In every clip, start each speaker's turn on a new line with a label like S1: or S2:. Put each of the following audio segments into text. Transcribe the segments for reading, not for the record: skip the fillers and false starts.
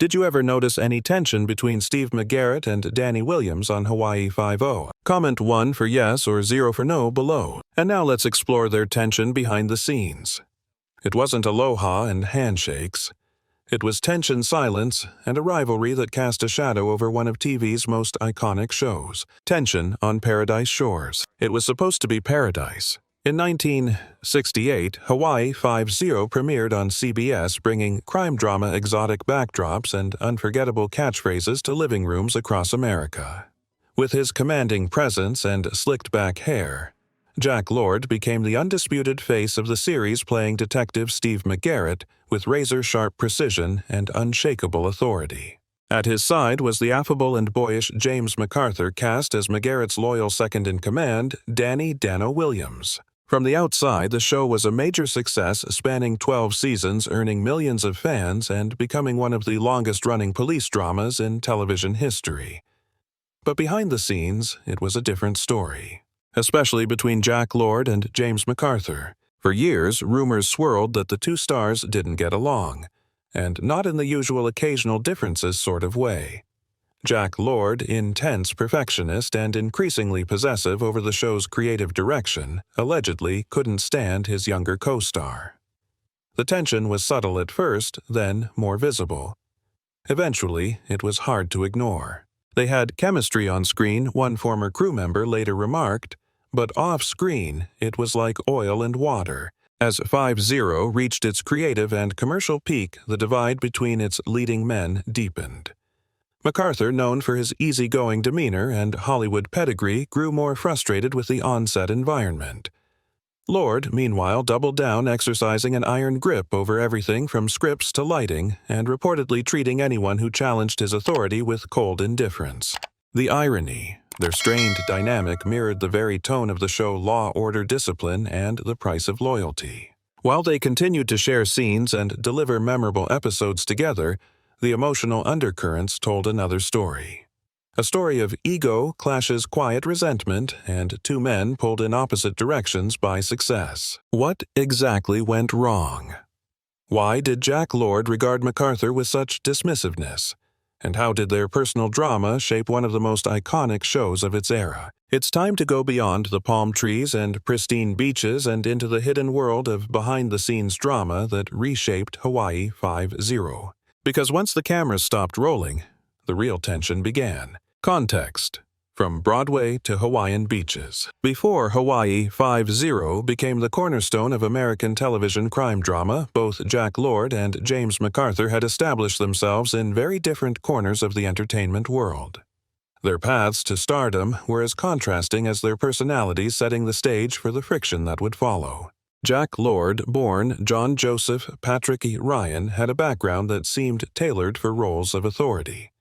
S1: Did you ever notice any tension between Steve McGarrett and Danny Williams on Hawaii Five-0? Comment 1 for yes or 0 for no below. And now let's explore their tension behind the scenes. It wasn't aloha and handshakes. It was tension silence and a rivalry that cast a shadow over one of TV's most iconic shows, Tension on Paradise Shores. It was supposed to be paradise. In 1968, Hawaii Five-0 premiered on CBS, bringing crime drama exotic backdrops and unforgettable catchphrases to living rooms across America. With his commanding presence and slicked-back hair, Jack Lord became the undisputed face of the series, playing Detective Steve McGarrett with razor-sharp precision and unshakable authority. At his side was the affable and boyish James McArthur, cast as McGarrett's loyal second-in-command, Danny "Dano" Williams. From the outside, the show was a major success, spanning 12 seasons, earning millions of fans and becoming one of the longest-running police dramas in television history. But behind the scenes, it was a different story, especially between Jack Lord and James McArthur. For years, rumors swirled that the two stars didn't get along, and not in the usual occasional differences sort of way. Jack Lord, intense perfectionist and increasingly possessive over the show's creative direction, allegedly couldn't stand his younger co-star. The tension was subtle at first, then more visible. Eventually, it was hard to ignore. They had chemistry on screen, one former crew member later remarked, but off-screen, it was like oil and water. As Five-0 reached its creative and commercial peak, the divide between its leading men deepened. McArthur, known for his easygoing demeanor and Hollywood pedigree, grew more frustrated with the on-set environment. Lord, meanwhile, doubled down, exercising an iron grip over everything from scripts to lighting, and reportedly treating anyone who challenged his authority with cold indifference. The irony, their strained dynamic mirrored the very tone of the show Law, Order, Discipline, and The Price of Loyalty. While they continued to share scenes and deliver memorable episodes together, the emotional undercurrents told another story. A story of ego clashes, quiet resentment, and two men pulled in opposite directions by success. What exactly went wrong? Why did Jack Lord regard McArthur with such dismissiveness? And how did their personal drama shape one of the most iconic shows of its era? It's time to go beyond the palm trees and pristine beaches and into the hidden world of behind-the-scenes drama that reshaped Hawaii Five-0. Because once the cameras stopped rolling, the real tension began. Context: from Broadway to Hawaiian beaches. Before Hawaii Five-0 became the cornerstone of American television crime drama, both Jack Lord and James McArthur had established themselves in very different corners of the entertainment world. Their paths to stardom were as contrasting as their personalities, setting the stage for the friction that would follow. Jack Lord, born John Joseph Patrick E. Ryan, had a background that seemed tailored for roles of authority.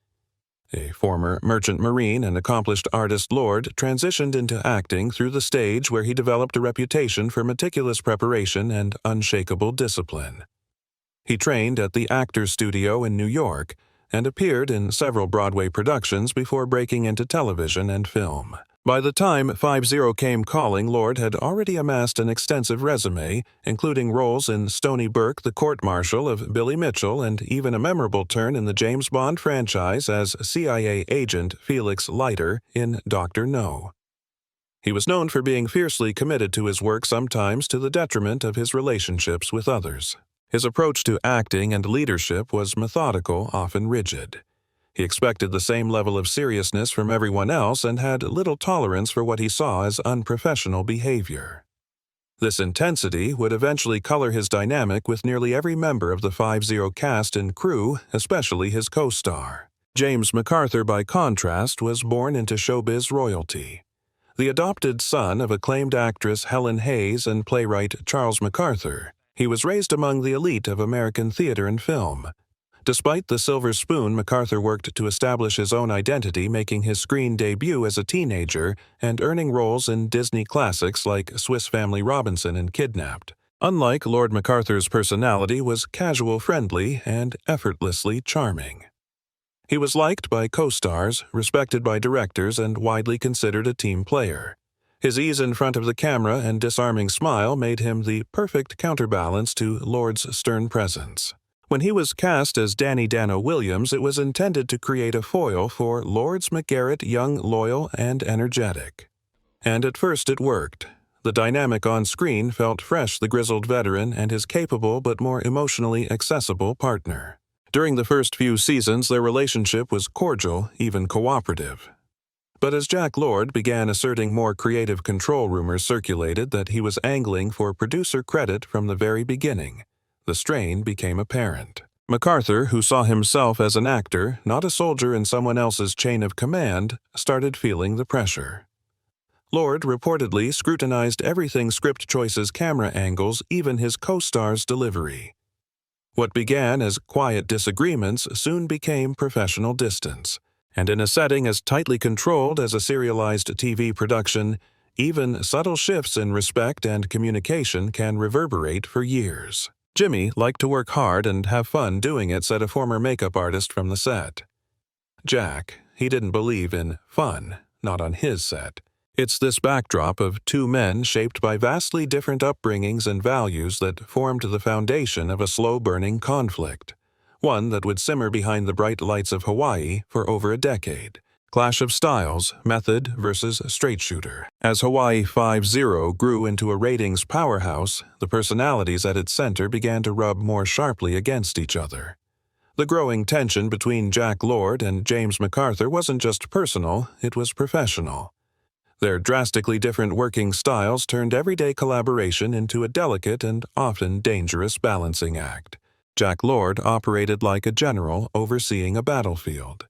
S1: A former merchant marine and accomplished artist, Lord transitioned into acting through the stage, where he developed a reputation for meticulous preparation and unshakable discipline. He trained at the Actors Studio in New York and appeared in several Broadway productions before breaking into television and film. By the time Five-0 came calling, Lord had already amassed an extensive resume, including roles in Stony Burke, the court-martial of Billy Mitchell, and even a memorable turn in the James Bond franchise as CIA agent Felix Leiter in Dr. No. He was known for being fiercely committed to his work, sometimes to the detriment of his relationships with others. His approach to acting and leadership was methodical, often rigid. He expected the same level of seriousness from everyone else and had little tolerance for what he saw as unprofessional behavior. This intensity would eventually color his dynamic with nearly every member of the Five-0 cast and crew, especially his co-star. James McArthur, by contrast, was born into showbiz royalty. The adopted son of acclaimed actress Helen Hayes and playwright Charles McArthur, he was raised among the elite of American theater and film. Despite the silver spoon, McArthur worked to establish his own identity, making his screen debut as a teenager and earning roles in Disney classics like Swiss Family Robinson and Kidnapped. Unlike Lord, McArthur's personality was casual, friendly, and effortlessly charming. He was liked by co-stars, respected by directors, and widely considered a team player. His ease in front of the camera and disarming smile made him the perfect counterbalance to Lord's stern presence. When he was cast as Danny "Dano" Williams, it was intended to create a foil for Lord McGarrett, young, loyal, and energetic. And at first it worked. The dynamic on screen felt fresh, the grizzled veteran and his capable but more emotionally accessible partner. During the first few seasons, their relationship was cordial, even cooperative. But as Jack Lord began asserting more creative control, rumors circulated that he was angling for producer credit from the very beginning. The strain became apparent. MacArthur, who saw himself as an actor, not a soldier in someone else's chain of command, started feeling the pressure. Lord reportedly scrutinized everything: script choices, camera angles, even his co-star's delivery. What began as quiet disagreements soon became professional distance, and in a setting as tightly controlled as a serialized TV production, even subtle shifts in respect and communication can reverberate for years. Jimmy liked to work hard and have fun doing it, said a former makeup artist from the set. Jack, he didn't believe in fun, not on his set. It's this backdrop of two men shaped by vastly different upbringings and values that formed the foundation of a slow-burning conflict, one that would simmer behind the bright lights of Hawaii for over a decade. Clash of styles, method versus straight shooter. As Hawaii 5-0 grew into a ratings powerhouse, the personalities at its center began to rub more sharply against each other. The growing tension between Jack Lord and James MacArthur wasn't just personal, it was professional. Their drastically different working styles turned everyday collaboration into a delicate and often dangerous balancing act. Jack Lord operated like a general overseeing a battlefield.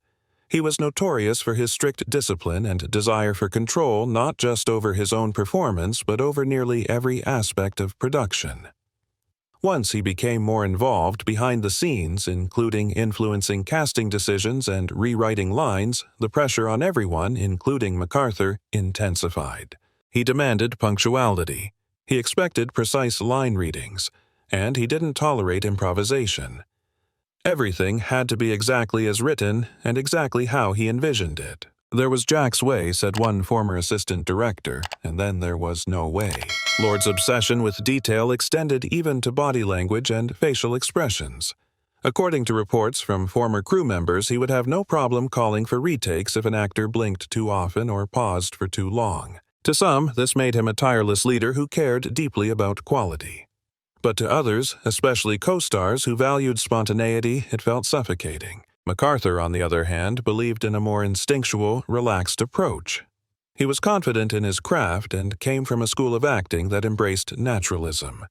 S1: He was notorious for his strict discipline and desire for control, not just over his own performance, but over nearly every aspect of production. Once he became more involved behind the scenes, including influencing casting decisions and rewriting lines, the pressure on everyone, including MacArthur, intensified. He demanded punctuality. He expected precise line readings, and he didn't tolerate improvisation. Everything had to be exactly as written and exactly how he envisioned it. There was Jack's way, said one former assistant director, and then there was no way. Lord's obsession with detail extended even to body language and facial expressions. According to reports from former crew members, he would have no problem calling for retakes if an actor blinked too often or paused for too long. To some, this made him a tireless leader who cared deeply about quality. But to others, especially co-stars who valued spontaneity, it felt suffocating. MacArthur, on the other hand, believed in a more instinctual, relaxed approach. He was confident in his craft and came from a school of acting that embraced naturalism.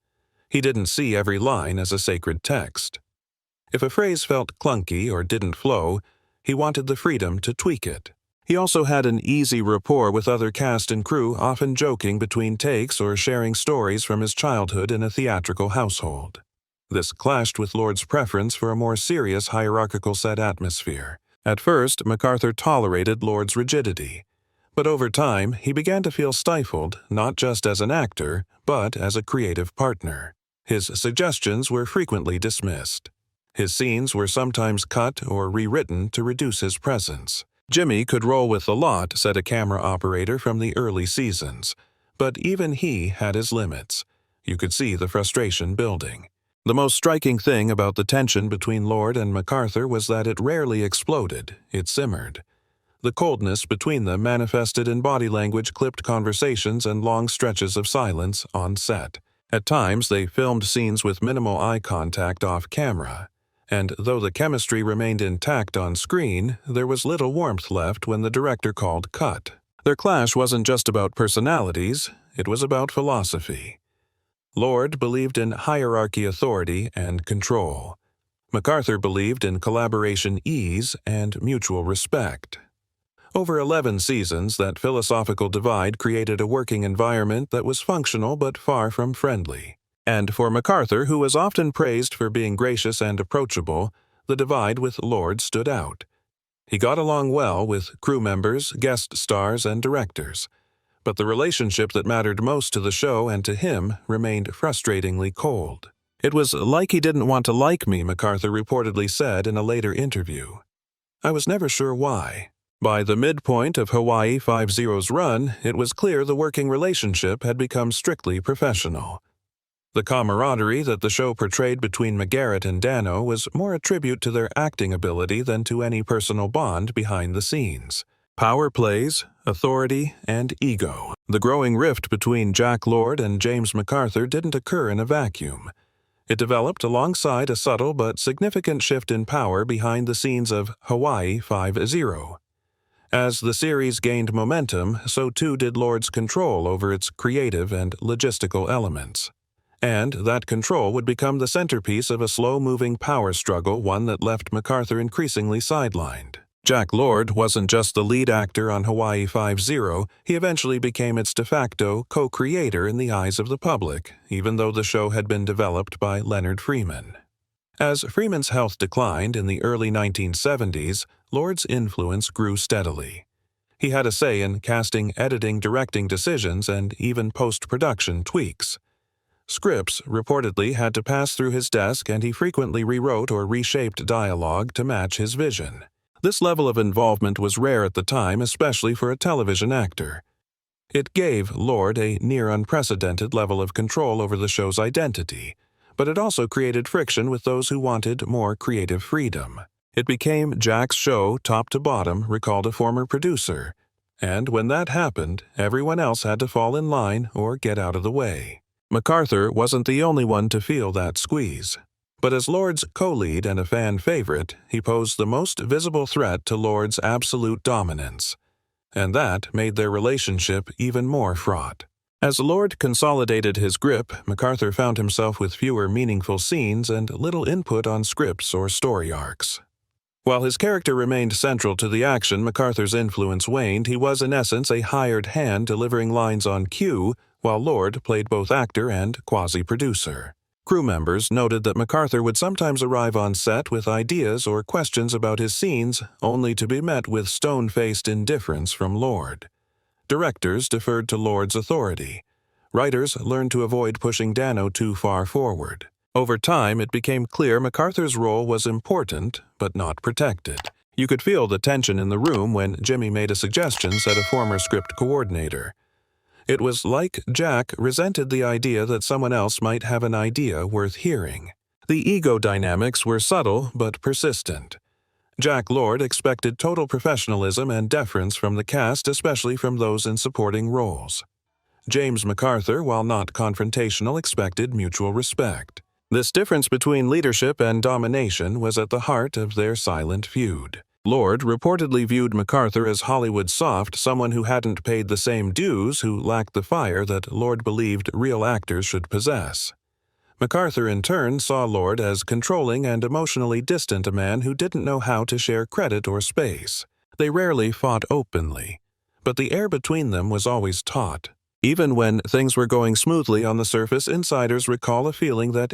S1: He didn't see every line as a sacred text. If a phrase felt clunky or didn't flow, he wanted the freedom to tweak it. He also had an easy rapport with other cast and crew, often joking between takes or sharing stories from his childhood in a theatrical household. This clashed with Lord's preference for a more serious hierarchical set atmosphere. At first, MacArthur tolerated Lord's rigidity. But over time, he began to feel stifled, not just as an actor, but as a creative partner. His suggestions were frequently dismissed. His scenes were sometimes cut or rewritten to reduce his presence. Jimmy could roll with the lot, said a camera operator from the early seasons. But even he had his limits. You could see the frustration building. The most striking thing about the tension between Lord and MacArthur was that it rarely exploded, it simmered. The coldness between them manifested in body language, clipped conversations, and long stretches of silence on set. At times, they filmed scenes with minimal eye contact off camera. And though the chemistry remained intact on screen, there was little warmth left when the director called cut. Their clash wasn't just about personalities, it was about philosophy. Lord believed in hierarchy, authority, and control. MacArthur believed in collaboration, ease, and mutual respect. Over 11 seasons, that philosophical divide created a working environment that was functional but far from friendly. And for MacArthur, who was often praised for being gracious and approachable, the divide with Lord stood out. He got along well with crew members, guest stars, and directors. But the relationship that mattered most to the show and to him remained frustratingly cold. It was like he didn't want to like me, MacArthur reportedly said in a later interview. I was never sure why. By the midpoint of Hawaii 5-0's run, it was clear the working relationship had become strictly professional. The camaraderie that the show portrayed between McGarrett and Dano was more a tribute to their acting ability than to any personal bond behind the scenes. Power plays, authority, and ego. The growing rift between Jack Lord and James MacArthur didn't occur in a vacuum. It developed alongside a subtle but significant shift in power behind the scenes of Hawaii 5-0. As the series gained momentum, so too did Lord's control over its creative and logistical elements. And that control would become the centerpiece of a slow-moving power struggle, one that left MacArthur increasingly sidelined. Jack Lord wasn't just the lead actor on Hawaii 5-0, he eventually became its de facto co-creator in the eyes of the public, even though the show had been developed by Leonard Freeman. As Freeman's health declined in the early 1970s, Lord's influence grew steadily. He had a say in casting, editing, directing decisions, and even post-production tweaks. Scripts reportedly had to pass through his desk, and he frequently rewrote or reshaped dialogue to match his vision. This level of involvement was rare at the time, especially for a television actor. It gave Lord a near unprecedented level of control over the show's identity, but it also created friction with those who wanted more creative freedom. It became Jack's show top to bottom, recalled a former producer, and when that happened, everyone else had to fall in line or get out of the way. MacArthur wasn't the only one to feel that squeeze. But as Lord's co-lead and a fan favorite, he posed the most visible threat to Lord's absolute dominance. And that made their relationship even more fraught. As Lord consolidated his grip, MacArthur found himself with fewer meaningful scenes and little input on scripts or story arcs. While his character remained central to the action, MacArthur's influence waned. He was in essence a hired hand delivering lines on cue, while Lord played both actor and quasi-producer. Crew members noted that MacArthur would sometimes arrive on set with ideas or questions about his scenes, only to be met with stone-faced indifference from Lord. Directors deferred to Lord's authority. Writers learned to avoid pushing Dano too far forward. Over time, it became clear MacArthur's role was important, but not protected. You could feel the tension in the room when Jimmy made a suggestion, said a former script coordinator. It was like Jack resented the idea that someone else might have an idea worth hearing. The ego dynamics were subtle but persistent. Jack Lord expected total professionalism and deference from the cast, especially from those in supporting roles. James MacArthur, while not confrontational, expected mutual respect. This difference between leadership and domination was at the heart of their silent feud. Lord reportedly viewed MacArthur as Hollywood soft, someone who hadn't paid the same dues, who lacked the fire that Lord believed real actors should possess. MacArthur in turn saw Lord as controlling and emotionally distant, a man who didn't know how to share credit or space. They rarely fought openly, but the air between them was always taut. Even when things were going smoothly on the surface, insiders recall a feeling that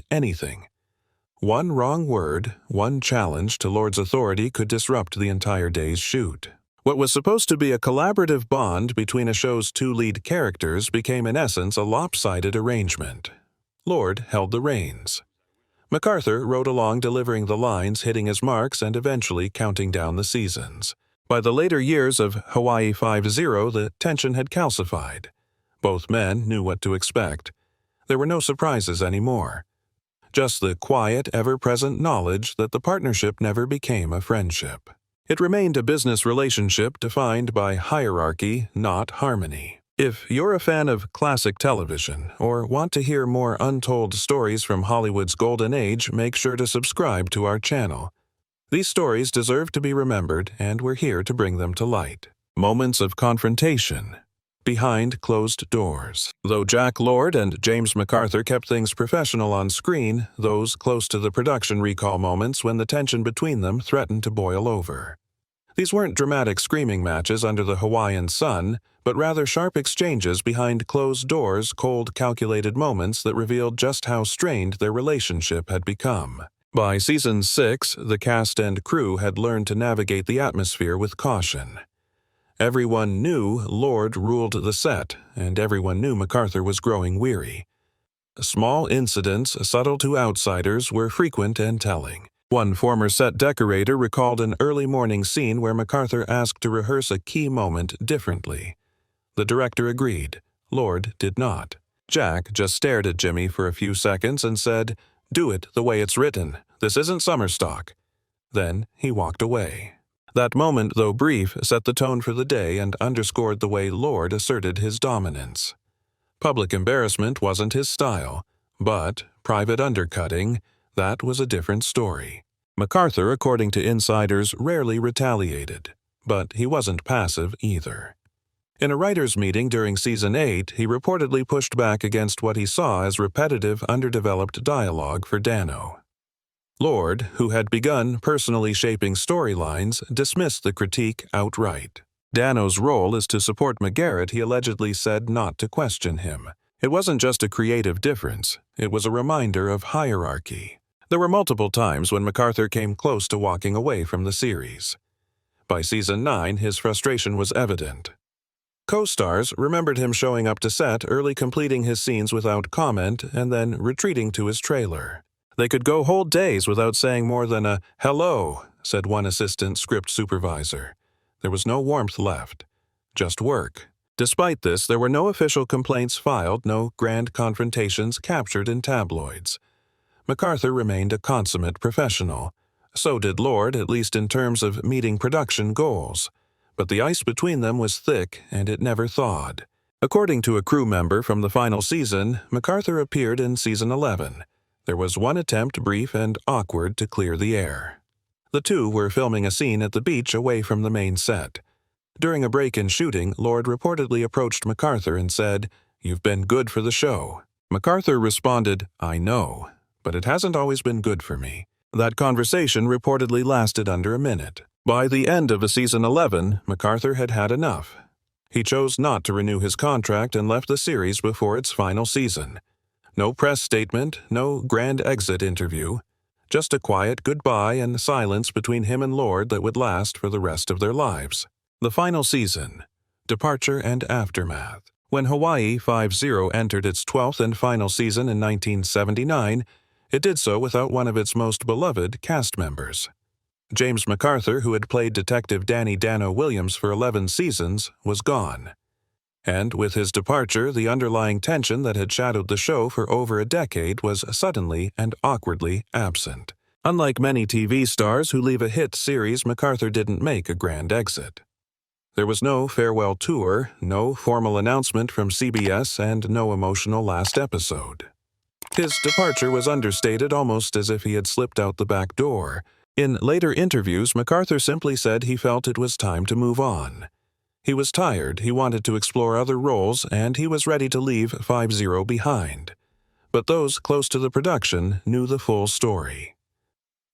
S1: one wrong word, one challenge to Lord's authority could disrupt the entire day's shoot. What was supposed to be a collaborative bond between a show's two lead characters became in essence a lopsided arrangement. Lord held the reins. MacArthur rode along, delivering the lines, hitting his marks, and eventually counting down the seasons. By the later years of Hawaii 5-0, the tension had calcified. Both men knew what to expect. There were no surprises anymore. Just the quiet, ever-present knowledge that the partnership never became a friendship. It remained a business relationship defined by hierarchy, not harmony. If you're a fan of classic television or want to hear more untold stories from Hollywood's golden age, make sure to subscribe to our channel. These stories deserve to be remembered, and we're here to bring them to light. Moments of confrontation. Behind closed doors. Though Jack Lord and James MacArthur kept things professional on screen, those close to the production recall moments when the tension between them threatened to boil over. These weren't dramatic screaming matches under the Hawaiian sun, but rather sharp exchanges behind closed doors, cold, calculated moments that revealed just how strained their relationship had become. By season 6, the cast and crew had learned to navigate the atmosphere with caution. Everyone knew Lord ruled the set, and everyone knew MacArthur was growing weary. Small incidents, subtle to outsiders, were frequent and telling. One former set decorator recalled an early morning scene where MacArthur asked to rehearse a key moment differently. The director agreed. Lord did not. Jack just stared at Jimmy for a few seconds and said, "Do it the way it's written. This isn't summer stock." Then he walked away. That moment, though brief, set the tone for the day and underscored the way Lord asserted his dominance. Public embarrassment wasn't his style, but private undercutting, that was a different story. MacArthur, according to insiders, rarely retaliated, but he wasn't passive either. In a writers' meeting during Season 8, he reportedly pushed back against what he saw as repetitive, underdeveloped dialogue for Dano. Lord, who had begun personally shaping storylines, dismissed the critique outright. Dano's role is to support McGarrett. He allegedly said not to question him. It wasn't just a creative difference, it was a reminder of hierarchy. There were multiple times when MacArthur came close to walking away from the series. By Season 9, his frustration was evident. Co-stars remembered him showing up to set early, completing his scenes without comment, and then retreating to his trailer. "They could go whole days without saying more than a hello," said one assistant script supervisor. There was no warmth left, just work. Despite this, there were no official complaints filed, no grand confrontations captured in tabloids. MacArthur remained a consummate professional. So did Lord, at least in terms of meeting production goals. But the ice between them was thick, and it never thawed. According to a crew member from the final season, MacArthur appeared in Season 11. There was one attempt, brief and awkward, to clear the air. The two were filming a scene at the beach away from the main set. During a break in shooting, Lord reportedly approached MacArthur and said, "You've been good for the show." MacArthur responded, "I know, but it hasn't always been good for me." That conversation reportedly lasted under a minute. By the end of Season 11, MacArthur had had enough. He chose not to renew his contract and left the series before its final season. No press statement, no grand exit interview. Just a quiet goodbye and silence between him and Lord that would last for the rest of their lives. The final season. Departure and aftermath. When Hawaii 5-0 entered its 12th and final season in 1979, it did so without one of its most beloved cast members. James MacArthur, who had played Detective Danny "Dano" Williams for 11 seasons, was gone. And with his departure, the underlying tension that had shadowed the show for over a decade was suddenly and awkwardly absent. Unlike many TV stars who leave a hit series, MacArthur didn't make a grand exit. There was no farewell tour, no formal announcement from CBS, and no emotional last episode. His departure was understated, almost as if he had slipped out the back door. In later interviews, MacArthur simply said he felt it was time to move on. He was tired, he wanted to explore other roles, and he was ready to leave 5-0 behind. But those close to the production knew the full story.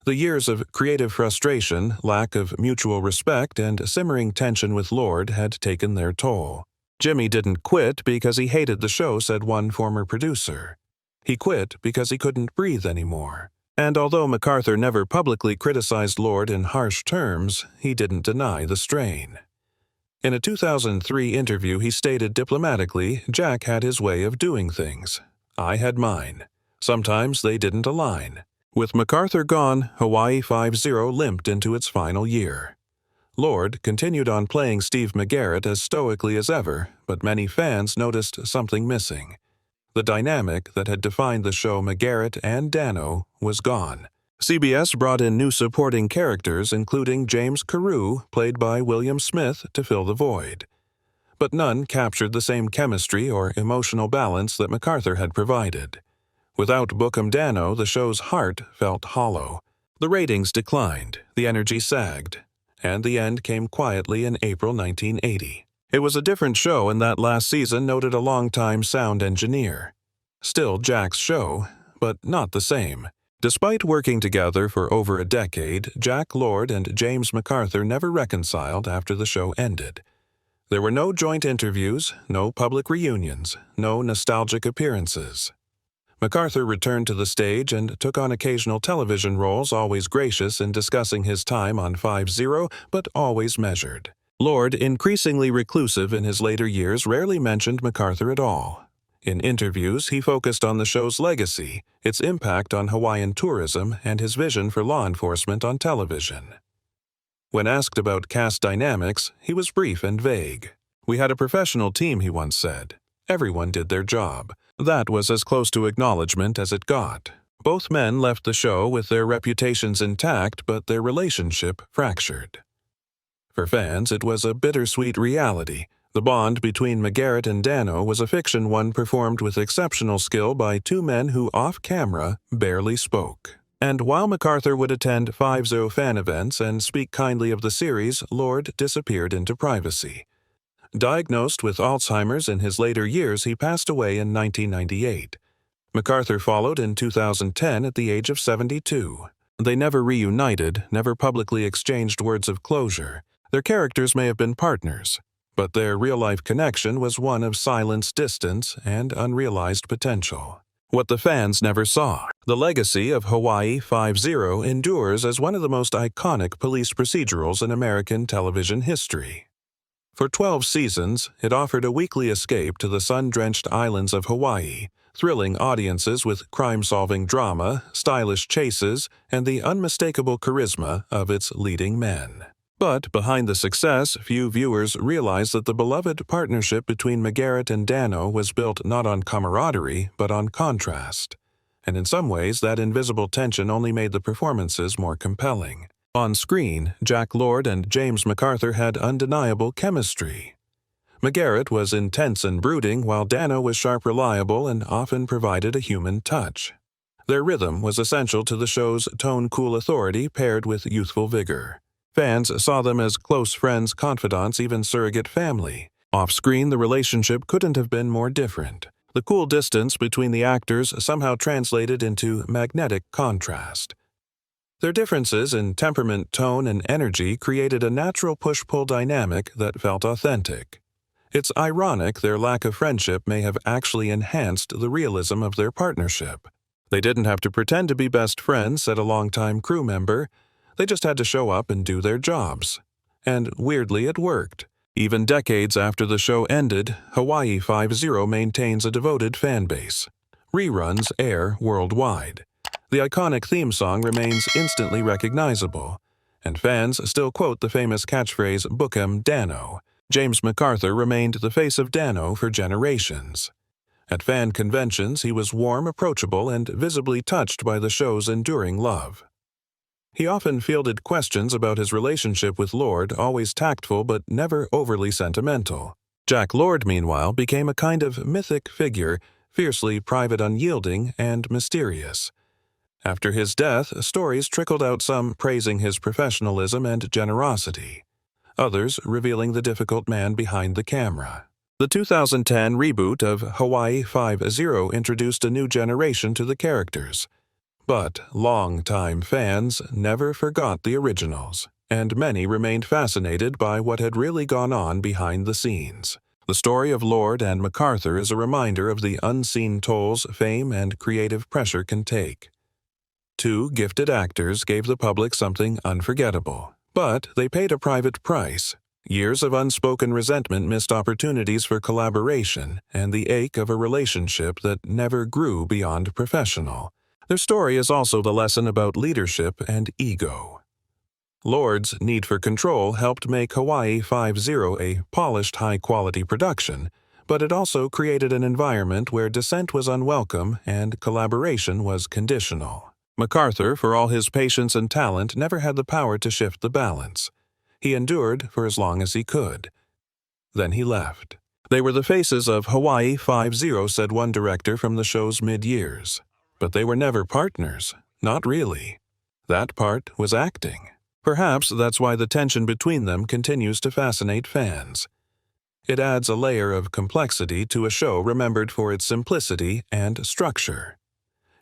S1: The years of creative frustration, lack of mutual respect, and simmering tension with Lord had taken their toll. Jimmy didn't quit because he hated the show, said one former producer. He quit because he couldn't breathe anymore. And although MacArthur never publicly criticized Lord in harsh terms, he didn't deny the strain. In a 2003 interview, he stated diplomatically, "Jack had his way of doing things. I had mine. Sometimes they didn't align." With MacArthur gone, Hawaii 5-0 limped into its final year. Lord continued on playing Steve McGarrett as stoically as ever, but many fans noticed something missing. The dynamic that had defined the show McGarrett and Dano was gone. CBS brought in new supporting characters, including James Carew, played by William Smith, to fill the void. But none captured the same chemistry or emotional balance that MacArthur had provided. Without Bookham Dano, the show's heart felt hollow. The ratings declined, the energy sagged, and the end came quietly in April 1980. It was a different show, and that last season, noted a longtime sound engineer. Still Jack's show, but not the same. Despite working together for over a decade, Jack Lord and James MacArthur never reconciled after the show ended. There were no joint interviews, no public reunions, no nostalgic appearances. MacArthur returned to the stage and took on occasional television roles, always gracious in discussing his time on 5-0, but always measured. Lord, increasingly reclusive in his later years, rarely mentioned MacArthur at all. In interviews, he focused on the show's legacy, its impact on Hawaiian tourism, and his vision for law enforcement on television. When asked about cast dynamics, he was brief and vague. "We had a professional team," he once said. "Everyone did their job. That was as close to acknowledgement as it got. Both men left the show with their reputations intact, but their relationship fractured. For fans, it was a bittersweet reality. The bond between McGarrett and Dano was a fiction one performed with exceptional skill by two men who, off-camera, barely spoke. And while MacArthur would attend 5-0 fan events and speak kindly of the series, Lord disappeared into privacy. Diagnosed with Alzheimer's in his later years, he passed away in 1998. MacArthur followed in 2010 at the age of 72. They never reunited, never publicly exchanged words of closure. Their characters may have been partners, but their real-life connection was one of silence, distance, and unrealized potential. What the fans never saw. The legacy of Hawaii 5-0 endures as one of the most iconic police procedurals in American television history. For 12 seasons, it offered a weekly escape to the sun-drenched islands of Hawaii, thrilling audiences with crime-solving drama, stylish chases, and the unmistakable charisma of its leading men. But behind the success, few viewers realized that the beloved partnership between McGarrett and Dano was built not on camaraderie, but on contrast. And in some ways, that invisible tension only made the performances more compelling. On screen, Jack Lord and James MacArthur had undeniable chemistry. McGarrett was intense and brooding, while Dano was sharp, reliable, and often provided a human touch. Their rhythm was essential to the show's tone-cool authority paired with youthful vigor. Fans saw them as close friends, confidants, even surrogate family. Off-screen, the relationship couldn't have been more different. The cool distance between the actors somehow translated into magnetic contrast. Their differences in temperament, tone, and energy created a natural push-pull dynamic that felt authentic. It's ironic their lack of friendship may have actually enhanced the realism of their partnership. They didn't have to pretend to be best friends, said a longtime crew member. They just had to show up and do their jobs. And weirdly, it worked. Even decades after the show ended, Hawaii 5-0 maintains a devoted fan base. Reruns air worldwide. The iconic theme song remains instantly recognizable, and fans still quote the famous catchphrase, "Book 'em, Dano." James MacArthur remained the face of Dano for generations. At fan conventions, he was warm, approachable, and visibly touched by the show's enduring love. He often fielded questions about his relationship with Lord, always tactful but never overly sentimental. Jack Lord, meanwhile, became a kind of mythic figure, fiercely private, unyielding, and mysterious. After his death, stories trickled out, some praising his professionalism and generosity, others revealing the difficult man behind the camera. The 2010 reboot of Hawaii 5-0 introduced a new generation to the characters. But longtime fans never forgot the originals, and many remained fascinated by what had really gone on behind the scenes. The story of Lord and MacArthur is a reminder of the unseen tolls fame and creative pressure can take. Two gifted actors gave the public something unforgettable, but they paid a private price. Years of unspoken resentment, missed opportunities for collaboration, and the ache of a relationship that never grew beyond professional. Their story is also the lesson about leadership and ego. Lord's need for control helped make Hawaii 5-0 a polished, high-quality production, but it also created an environment where dissent was unwelcome and collaboration was conditional. MacArthur, for all his patience and talent, never had the power to shift the balance. He endured for as long as he could. Then he left. They were the faces of Hawaii 5-0, said one director from the show's mid-years. But they were never partners. Not really. That part was acting. Perhaps that's why the tension between them continues to fascinate fans. It adds a layer of complexity to a show remembered for its simplicity and structure.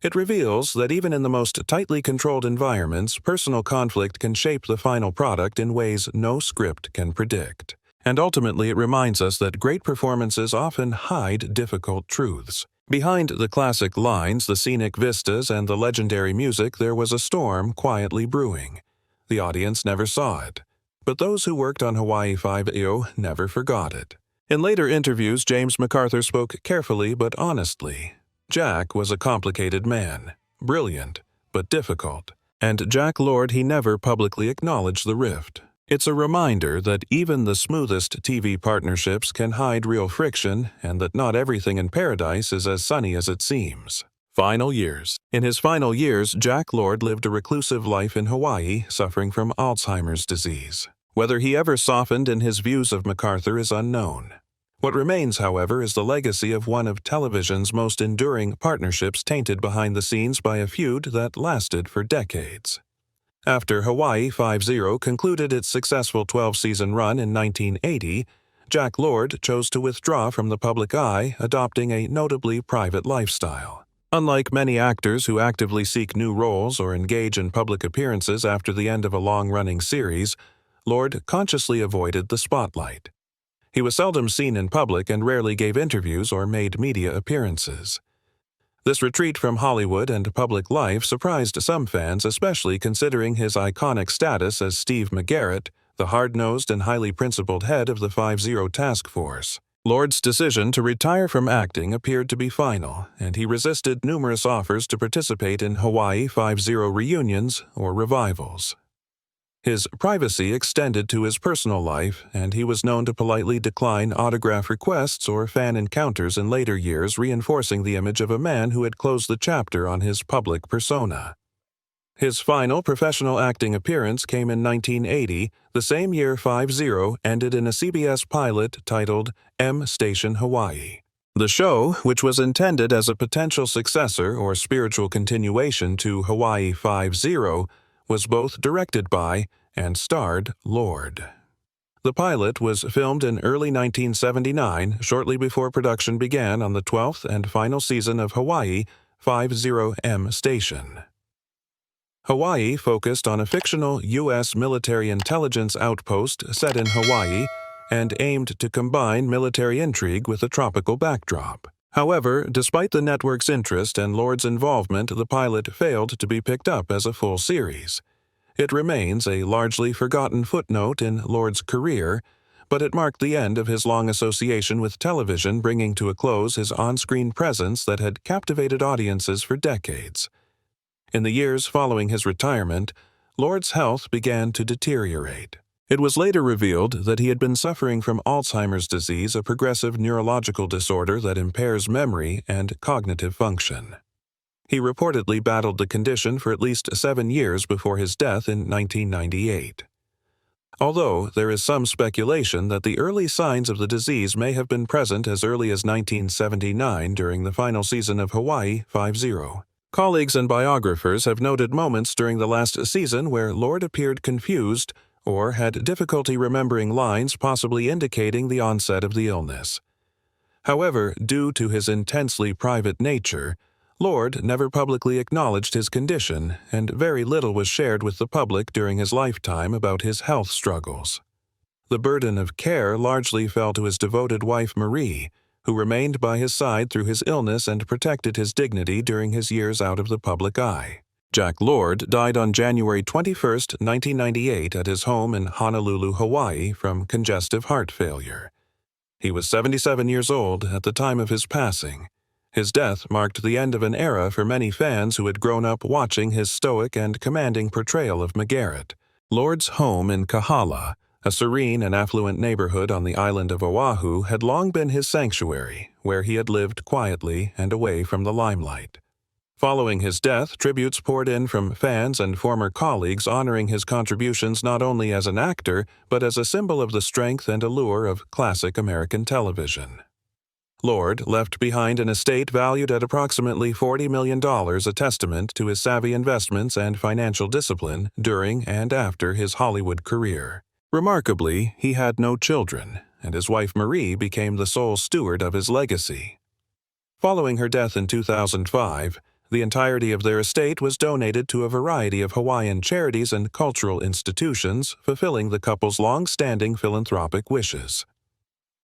S1: It reveals that even in the most tightly controlled environments, personal conflict can shape the final product in ways no script can predict. And ultimately, it reminds us that great performances often hide difficult truths. Behind the classic lines, the scenic vistas, and the legendary music, there was a storm quietly brewing. The audience never saw it, but those who worked on Hawaii 5-0 never forgot it. In later interviews, James MacArthur spoke carefully but honestly. Jack was a complicated man, brilliant, but difficult, and Jack Lord he never publicly acknowledged the rift. It's a reminder that even the smoothest TV partnerships can hide real friction and that not everything in paradise is as sunny as it seems. Final years. In his final years, Jack Lord lived a reclusive life in Hawaii, suffering from Alzheimer's disease. Whether he ever softened in his views of MacArthur is unknown. What remains, however, is the legacy of one of television's most enduring partnerships tainted behind the scenes by a feud that lasted for decades. After Hawaii 5-0 concluded its successful 12-season run in 1980, Jack Lord chose to withdraw from the public eye, adopting a notably private lifestyle. Unlike many actors who actively seek new roles or engage in public appearances after the end of a long-running series, Lord consciously avoided the spotlight. He was seldom seen in public and rarely gave interviews or made media appearances. This retreat from Hollywood and public life surprised some fans, especially considering his iconic status as Steve McGarrett, the hard-nosed and highly principled head of the 5-0 task force. Lord's decision to retire from acting appeared to be final, and he resisted numerous offers to participate in Hawaii 5-0 reunions or revivals. His privacy extended to his personal life, and he was known to politely decline autograph requests or fan encounters in later years, reinforcing the image of a man who had closed the chapter on his public persona. His final professional acting appearance came in 1980, the same year 5-0 ended in a CBS pilot titled M Station Hawaii. The show, which was intended as a potential successor or spiritual continuation to Hawaii 5-0, was both directed by and starred Lord. The pilot was filmed in early 1979, shortly before production began on the 12th and final season of Hawaii 5-0 M Station. Hawaii focused on a fictional U.S. military intelligence outpost set in Hawaii and aimed to combine military intrigue with a tropical backdrop. However, despite the network's interest and Lord's involvement, the pilot failed to be picked up as a full series. It remains a largely forgotten footnote in Lord's career, but it marked the end of his long association with television, bringing to a close his on-screen presence that had captivated audiences for decades. In the years following his retirement, Lord's health began to deteriorate. It was later revealed that he had been suffering from Alzheimer's disease, a progressive neurological disorder that impairs memory and cognitive function. He reportedly battled the condition for at least 7 years before his death in 1998. Although there is some speculation that the early signs of the disease may have been present as early as 1979 during the final season of Hawaii 5-0. Colleagues and biographers have noted moments during the last season where Lord appeared confused or had difficulty remembering lines, possibly indicating the onset of the illness. However, due to his intensely private nature, Lord never publicly acknowledged his condition, and very little was shared with the public during his lifetime about his health struggles. The burden of care largely fell to his devoted wife Marie, who remained by his side through his illness and protected his dignity during his years out of the public eye. Jack Lord died on January 21, 1998 at his home in Honolulu, Hawaii from congestive heart failure. He was 77 years old at the time of his passing. His death marked the end of an era for many fans who had grown up watching his stoic and commanding portrayal of McGarrett. Lord's home in Kahala, a serene and affluent neighborhood on the island of Oahu, had long been his sanctuary, where he had lived quietly and away from the limelight. Following his death, tributes poured in from fans and former colleagues honoring his contributions not only as an actor, but as a symbol of the strength and allure of classic American television. Lord left behind an estate valued at approximately $40 million, a testament to his savvy investments and financial discipline during and after his Hollywood career. Remarkably, he had no children, and his wife Marie became the sole steward of his legacy. Following her death in 2005, the entirety of their estate was donated to a variety of Hawaiian charities and cultural institutions, fulfilling the couple's long-standing philanthropic wishes.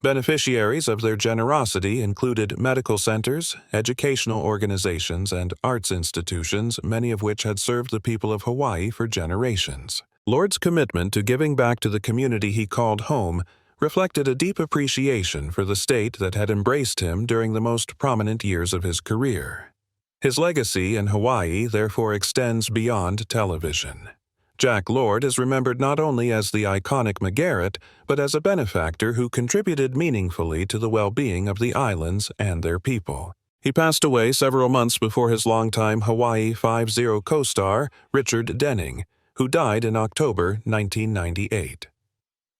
S1: Beneficiaries of their generosity included medical centers, educational organizations, and arts institutions, many of which had served the people of Hawaii for generations. Lord's commitment to giving back to the community he called home reflected a deep appreciation for the state that had embraced him during the most prominent years of his career. His legacy in Hawaii therefore extends beyond television. Jack Lord is remembered not only as the iconic McGarrett, but as a benefactor who contributed meaningfully to the well-being of the islands and their people. He passed away several months before his longtime Hawaii 5-0 co-star, Richard Denning, who died in October 1998.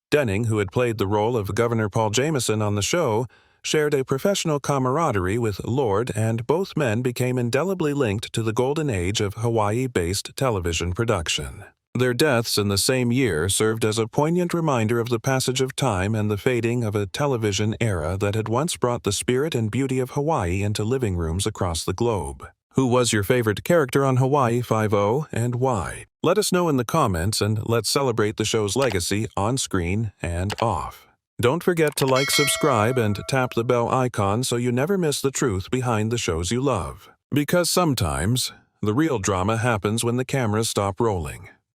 S1: Denning, who had played the role of Governor Paul Jameson on the show, shared a professional camaraderie with Lord, and both men became indelibly linked to the golden age of Hawaii-based television production. Their deaths in the same year served as a poignant reminder of the passage of time and the fading of a television era that had once brought the spirit and beauty of Hawaii into living rooms across the globe. Who was your favorite character on Hawaii 5-0 and why? Let us know in the comments, and let's celebrate the show's legacy on screen and off. Don't forget to like, subscribe, and tap the bell icon so you never miss the truth behind the shows you love. Because sometimes, the real drama happens when the cameras stop rolling.